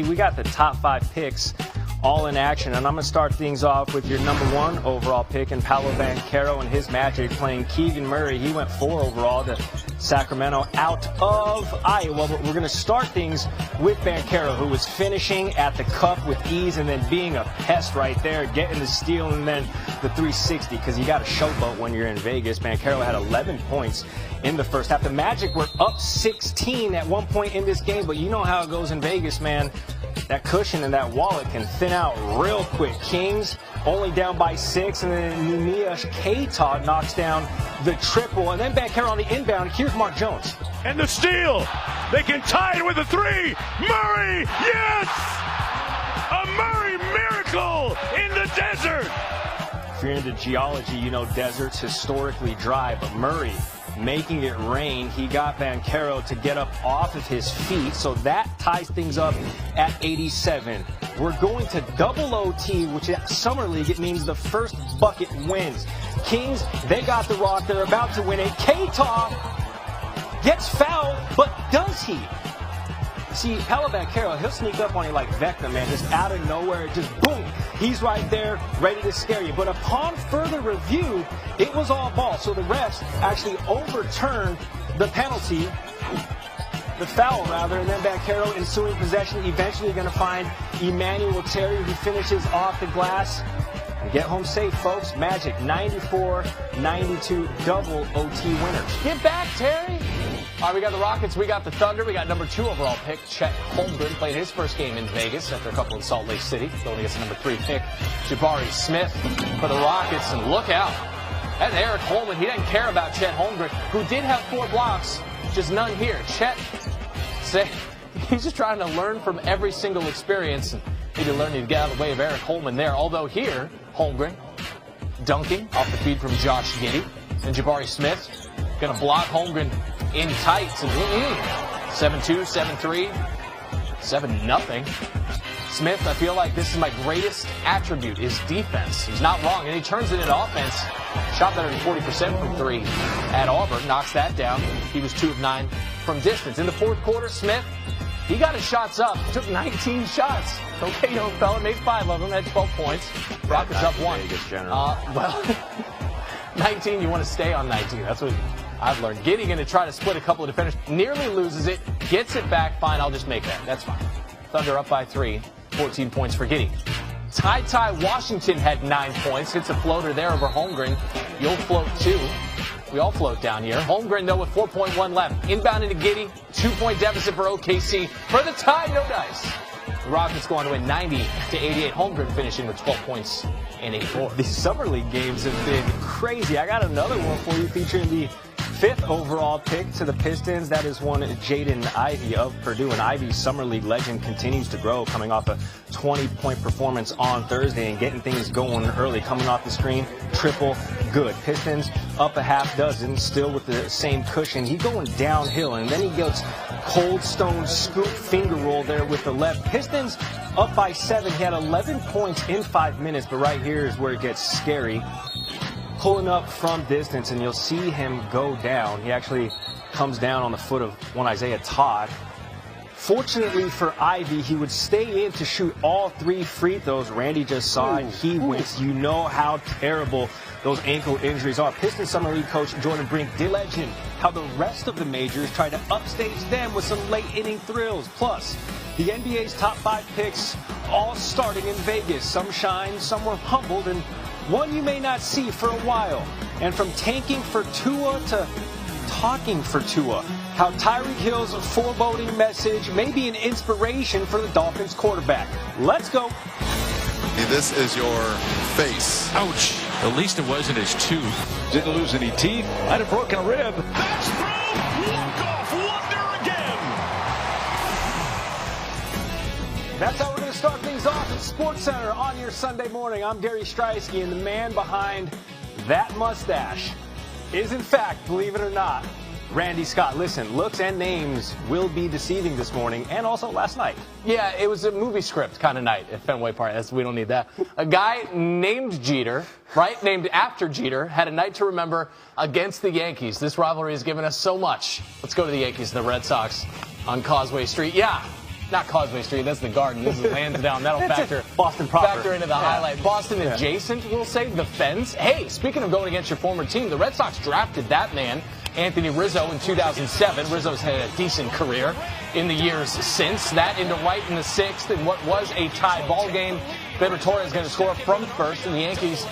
We got the top 5 picks all in action, and I'm going to start things off with your number 1 overall pick in Paolo Banchero and his Magic playing Keegan Murray. He went 4 overall to Sacramento out of Iowa, but we're going to start things with Banchero, who was finishing at the cup with ease and then being a pest right there, getting the steal and then the 360, because you got a showboat when you're in Vegas. Banchero had 11 points in the first half. The Magic were up 16 at one point in this game, but you know how it goes in Vegas, man. That cushion and that wallet can thin out real quick. Kings only down by 6, and then Nunez Keita knocks down the triple. And then Banchero on the inbound. Here's Mark Jones. And the steal. They can tie it with a 3. Murray, yes! A Murray miracle in the desert. If you're into geology, you know deserts historically dry, but Murray making it rain. He got Banchero to get up off of his feet, so that ties things up at 87. We're going to double OT, which at Summer League, it means the first bucket wins. Kings, they got the rock. They're about to win it. Keita gets fouled, but does he? See, Paolo Banchero, he'll sneak up on you like Vecna, man, just out of nowhere, just boom. He's right there, ready to scare you. But upon further review, it was all ball. So the refs actually overturned the penalty, the foul rather, and then Banchero ensuing possession, eventually going to find Emmanuel Terry, who finishes off the glass. And get home safe, folks. Magic 94-92 double OT winners. Get back, Terry. All right, we got the Rockets, we got the Thunder, we got number 2 overall pick, Chet Holmgren, played his first game in Vegas after a couple in Salt Lake City, going against the number 3 pick, Jabari Smith for the Rockets, and look out. That's Eric Holman. He doesn't care about Chet Holmgren, who did have 4 blocks, just none here. Chet, he's just trying to learn from every single experience, and maybe learning to get out of the way of Eric Holman there. Although here, Holmgren dunking off the feed from Josh Giddey, and Jabari Smith going to block Holmgren in tights, and 7-2, 7-3, 7-0. Smith, I feel like this is my greatest attribute, is defense. He's not wrong, and he turns it into offense. Shot better than 40% from 3 at Auburn, knocks that down. He was 2 of 9 from distance. In the fourth quarter, Smith, he got his shots up, took 19 shots. Okay, young fella, made 5 of them, had 12 points. Rockets up 1. Well, 19, you want to stay on 19. That's what I've learned. Giddey going to try to split a couple of defenders. Nearly loses it. Gets it back. Fine, I'll just make that. That's fine. Thunder up by 3. 14 points for Giddey. Ty Washington had 9 points. Hits a floater there over Holmgren. You'll float 2. We all float down here. Holmgren, though, with 4.1 left. Inbound into Giddey. 2-point deficit for OKC. For the tie, no dice. The Rockets go on to win 90-88. Holmgren finishing with 12 points and 8 boards. These Summer League games have been crazy. I got another one for you featuring the 5th overall pick to the Pistons. That is one Jaden Ivey of Purdue. And Ivey's Summer League legend continues to grow, coming off a 20-point performance on Thursday and getting things going early. Coming off the screen, triple, good. Pistons up a half dozen, still with the same cushion. He going downhill, and then he gets cold stone scoop finger roll there with the left. Pistons up by 7. He had 11 points in 5 minutes, but right here is where it gets scary. Pulling up from distance, and you'll see him go down. He actually comes down on the foot of one Isaiah Todd. Fortunately for Ivey, he would stay in to shoot all 3 free throws. Randy just saw it. He wins. You know how terrible those ankle injuries are. Pistons Summer League coach Jordan Brink did legend how the rest of the majors tried to upstage them with some late inning thrills. Plus, the NBA's top 5 picks all starting in Vegas. Some shine, some were humbled, and one you may not see for a while. And from tanking for Tua to talking for Tua, how Tyreek Hill's foreboding message may be an inspiration for the Dolphins quarterback. Let's go. This is your face. Ouch. At least it wasn't his tooth. Didn't lose any teeth. Might have broken a rib. That's through. Walk-off wonder again. That's how we're going to start things off at SportsCenter on your Sunday morning. I'm Gary Streisky, and the man behind that mustache is, in fact, believe it or not, Randy Scott. Listen, looks and names will be deceiving this morning and also last night. Yeah, it was a movie script kind of night at Fenway Park. We don't need that. A guy named Jeter, right, named after Jeter, had a night to remember against the Yankees. This rivalry has given us so much. Let's go to the Yankees and the Red Sox on Causeway Street. Yeah, not Causeway Street, that's the Garden. This is Lansdowne. That'll Boston proper. factor into the highlight. Boston adjacent, we'll say, the Fens. Hey, speaking of going against your former team, the Red Sox drafted that man, Anthony Rizzo, in 2007. Rizzo's had a decent career in the years since. That into right in the sixth in what was a tie ball game. Pedro Torres is going to score from first, and the Yankees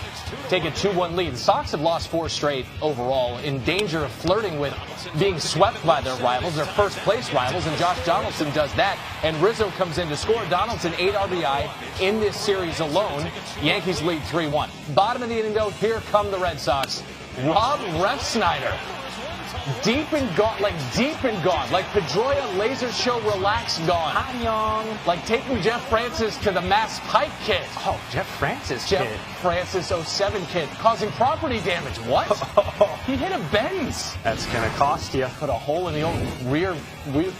take a 2-1 lead. The Sox have lost 4 straight overall, in danger of flirting with being swept by their rivals, their first-place rivals, and Josh Donaldson does that. And Rizzo comes in to score. Donaldson 8 RBI in this series alone. Yankees lead 3-1. Bottom of the inning, though, here come the Red Sox. Rob Refsnyder. Deep and gone, like Pedroia Laser Show Relax gone. Like taking Jeff Francis to the Mass Pike kit. Oh, Jeff Francis Jeff Francis 07 kit, causing property damage. What? He hit a Benz. That's going to cost you. Put a hole in the old rear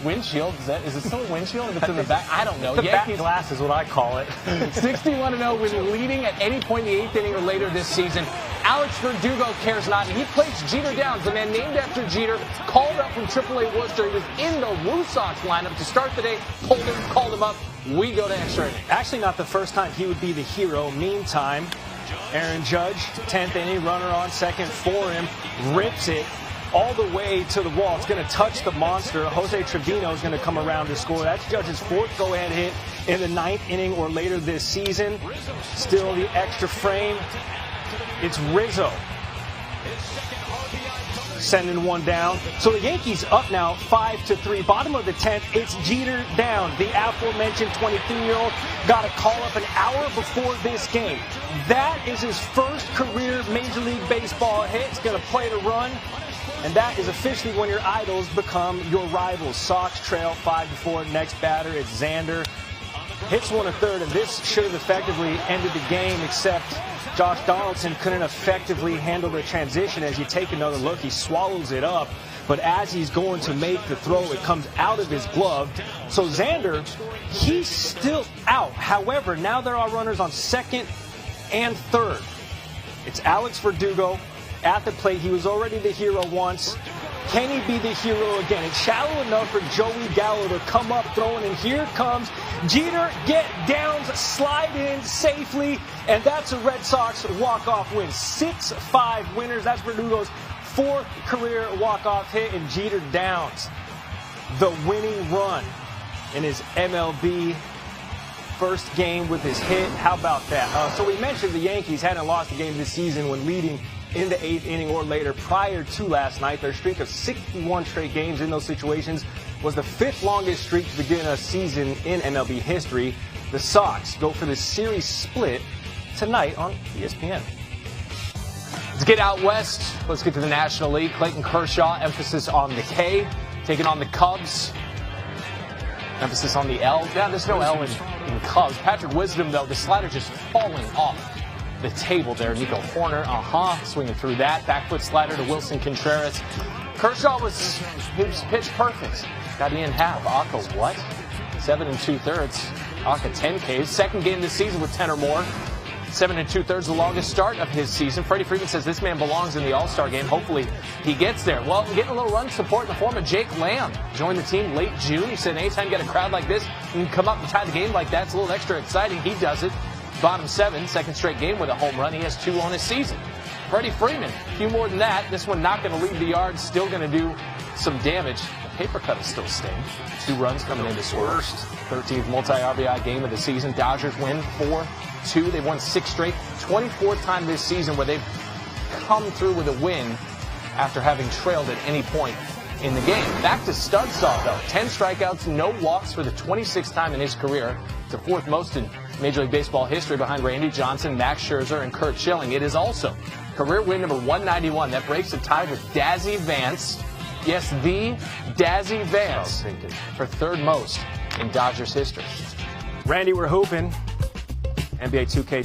windshield. Is it still a windshield if it's in the back? I don't know. The back glass is what I call it. 61-0 when leading at any point in the 8th inning or later this season. Alex Verdugo cares not. He plays Jeter Downs, the man named after Jeter, called up from AAA Worcester. He was in the Woo Sox lineup to start the day, pulled him, called him up. We go to extra inning. Actually, not the first time he would be the hero. Meantime, Aaron Judge, 10th inning, runner on second for him, rips it all the way to the wall. It's going to touch the monster. Jose Trevino is going to come around to score. That's Judge's 4th go-ahead hit in the 9th inning or later this season. Still the extra frame. It's Rizzo sending one down. So the Yankees up now 5-3. Bottom of the 10th, it's Jeter down. The aforementioned 23-year-old got a call up an hour before this game. That is his first career Major League Baseball hit. He's going to play the run. And that is officially when your idols become your rivals. Sox trail 5-4. Next batter, it's Xander. Hits one a third, and this should have effectively ended the game, except Josh Donaldson couldn't effectively handle the transition. As you take another look, he swallows it up, but as he's going to make the throw, it comes out of his glove. So Xander, he's still out. However, now there are runners on second and third. It's Alex Verdugo at the plate. He was already the hero once. Can he be the hero again? It's shallow enough for Joey Gallo to come up throwing, and here comes Jeter. Get downs, slide in safely, and that's a Red Sox walk-off win. 6-5 winners. That's Verdugo's 4th career walk-off hit, and Jeter downs the winning run in his MLB first game with his hit. How about that? So we mentioned the Yankees hadn't lost a game this season when leading in the 8th inning or later prior to last night. Their streak of 61 straight games in those situations was the 5th longest streak to begin a season in MLB history. The Sox go for the series split tonight on ESPN. Let's get out west. Let's get to the National League. Clayton Kershaw, emphasis on the K, taking on the Cubs. Emphasis on the L. Yeah, there's no L in Cubs. Patrick Wisdom, though, the slider just falling off the table there. Nico Horner, swinging through that. Back foot slider to Wilson Contreras. Kershaw was pitch perfect. Got Ian Happ. Aka, what? 7 2/3. Aka 10 Ks. Second game this season with 10 or more. 7 2/3, the longest start of his season. Freddie Freeman says this man belongs in the All-Star game. Hopefully he gets there. Well, getting a little run support in the form of Jake Lamb. Joined the team late June. He said anytime you get a crowd like this, you can come up and tie the game like that. It's a little extra exciting. He does it. Bottom 7, second straight game with a home run. He has 2 on his season. Freddie Freeman, a few more than that. This one not going to leave the yard, still going to do some damage. The paper cut is still staying. 2 runs coming in this worst 13th multi-RBI game of the season. Dodgers win 4-2. They've won 6 straight. 24th time this season where they've come through with a win after having trailed at any point in the game. Back to Studsaw, though. 10 strikeouts, no walks for the 26th time in his career. It's the 4th most in Major League Baseball history behind Randy Johnson, Max Scherzer, and Curt Schilling. It is also career win number 191. That breaks the tie with Dazzy Vance. Yes, the Dazzy Vance for 3rd most in Dodgers history. Randy, we're hooping. NBA 2K